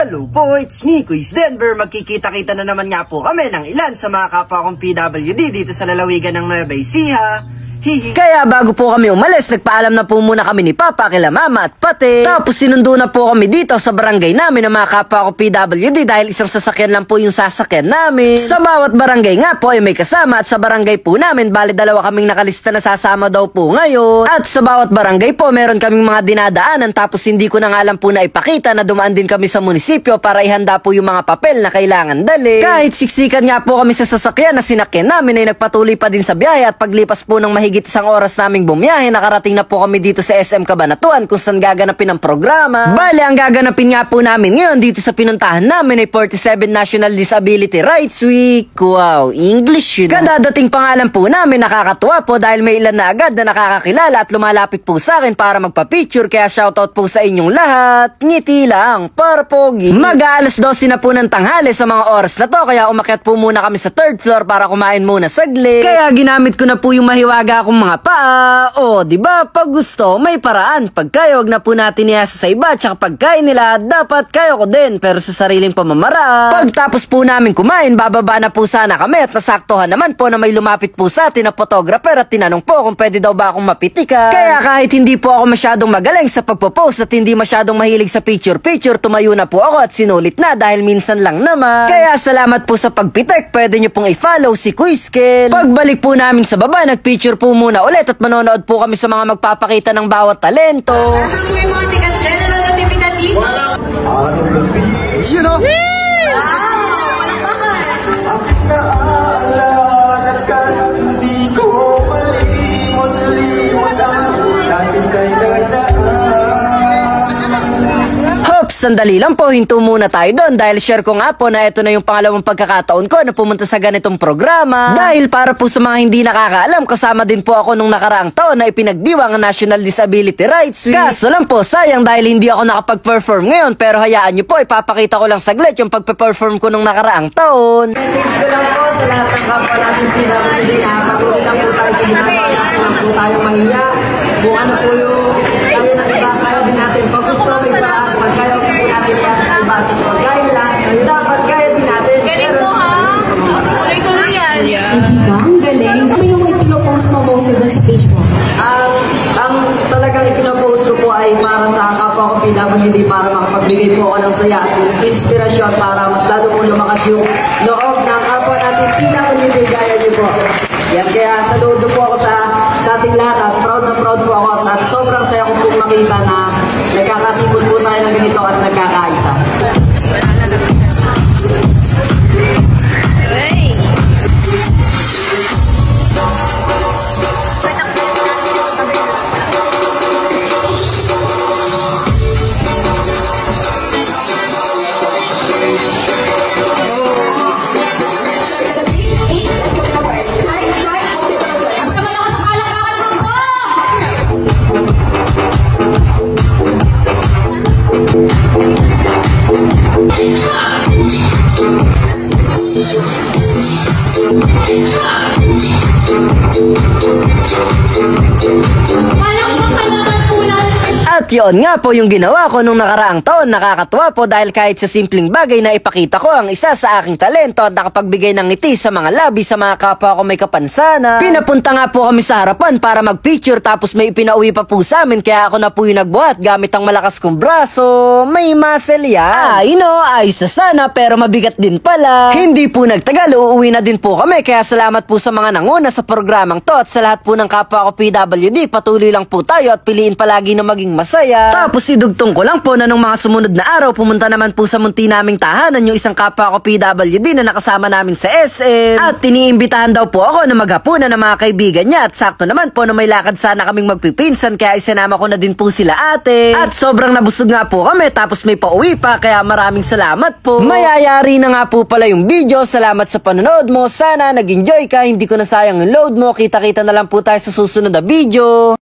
Hello po, it's me, Quiz Denver. Magkikita-kita na naman nga po kami ng ilan sa mga kapwa kong PWD dito sa lalawigan ng Nueva Ecija. Kaya bago po kami umalis, nagpaalam na po muna kami ni Papa kila Mama at Pate. Tapos sinundo na po kami dito sa barangay namin ng mga kapwa ko PWD dahil isang sasakyan lang po yung sasakyan namin. Sa bawat barangay nga po ay may kasama at sa barangay po namin bali dalawa kaming nakalista na sasama daw po ngayon. At sa bawat barangay po meron kaming mga dinadaanan tapos hindi ko na nga lang po na ipakita na dumaan din kami sa munisipyo para ihanda po yung mga papel na kailangan dali. Kahit siksikan nga po kami sa sasakyan na sinakyan namin ay nagpatuloy pa din sa biyahe at paglipas po ng mahigit isang oras naming bumiyahe, nakarating na po kami dito sa SM Cabanatuan kung saan gaganapin ang programa. Bale, ang gaganapin nga po namin ngayon dito sa pinuntahan namin ay 47 National Disability Rights Week. Wow, English yun. Kadadating pangalan po namin, nakakatuwa po dahil may ilan na agad na nakakakilala at lumalapit po sa akin para magpa-picture, kaya shoutout po sa inyong lahat. Ngiti lang, para pogi. Mag-aalas 12 na po ng tanghali sa mga oras na to, kaya umakyat po muna kami sa 3rd floor para kumain muna saglit. Kaya ginamit ko na po yung mahiwaga akong mga paa. O, diba? Pag gusto, may paraan. Pag kayo, wag na po natin iasa sa iba. Tsaka pagkain nila, dapat kayo ko din. Pero sa sariling pamamaraan. Pagtapos po namin kumain, bababa na po sana kami. At nasaktuhan naman po na may lumapit po sa atin na photographer at tinanong po kung pwede daw ba akong mapitikan. Kaya kahit hindi po ako masyadong magaling sa pagpo-post at hindi masyadong mahilig sa picture-picture, tumayo na po ako at sinulit na dahil minsan lang naman. Kaya salamat po sa pagpitik. Pwede nyo pong i-follow si Quizkel. Pagbalik po namin sa baba, nagpicture po muna ulit at manonood po kami sa mga magpapakita ng bawat talento. Nasaan po yung mga tikas dyan? Ano sa tipida dito? You know? Sandali lang po, hinto muna tayo doon dahil share ko nga po na ito na yung pangalawang pagkakataon ko na pumunta sa ganitong programa. Dahil para po sa mga hindi nakakaalam, kasama din po ako nung nakaraang taon na ipinagdiwang ang National Disability Rights Week. Kaso lang po, sayang dahil hindi ako nakapag-perform ngayon, pero hayaan nyo po, ipapakita ko lang saglit yung pagpe-perform ko nung nakaraang taon. Message ko lang po sa lahat ng kapwa natin PWD na patuloy lang po tayo sa ginagawa natin, lang po tayo mahiya. Kung ano po yung kaya ng iba, kaya din natin. Pag gusto, may paraan. Pag kaya po natin kaya sa iba, pag kaya nila, dapat kaya din natin. Galing mo ha? Tuloy-tuloy yan. Diba? Ang galing. Ano yung ipinopost mo most doon sa page mo? Ang talagang ipinopost ko po ay para sa kapwa ko PWD para makapagbigay po ako ng saya at inspirasyon para mas lalo po lumakas yung loob ng kapwa natin PWD gaya niyo po. Yan, kaya saludo po ako sa ating lahat at proud na proud po ako at sobrang saya ko pong makita na nagkakatipon po tayo ng ganito at nagkakaisa. At yun nga po yung ginawa ko nung nakaraang taon. Nakakatuwa po dahil kahit sa simpleng bagay na ipakita ko ang isa sa aking talento at nakapagbigay ng ngiti sa mga labi sa mga kapwa ko may kapansana. Pinapunta nga po kami sa harapan para magpicture tapos may ipinauwi pa po sa amin kaya ako na po yung nagbuhat gamit ang malakas kong braso. May muscle yan. Ayos na sana pero mabigat din pala. Hindi po nagtagal, uuwi na din po kami kaya salamat po sa mga nanguna sa programang to at sa lahat po ng kapwa ko PWD. Patuloy lang po tayo at piliin palagi na maging masaya. Tapos idugtong ko lang po na nung mga sumunod na araw, pumunta naman po sa munti naming tahanan yung isang kapwa ko PWD na nakasama namin sa SM. At iniimbitahan daw po ako na maghapunan ng mga kaibigan niya. At sakto naman po na may lakad sana kaming magpipinsan kaya isinama ko na din po sila ate. At sobrang nabusog nga po kami tapos may pauwi pa kaya maraming salamat po. Mayayari na nga po pala yung video. Salamat sa panonood mo. Sana nag-enjoy ka. Hindi ko na sayang yung load mo. Kita-kita na lang po tayo sa susunod na video.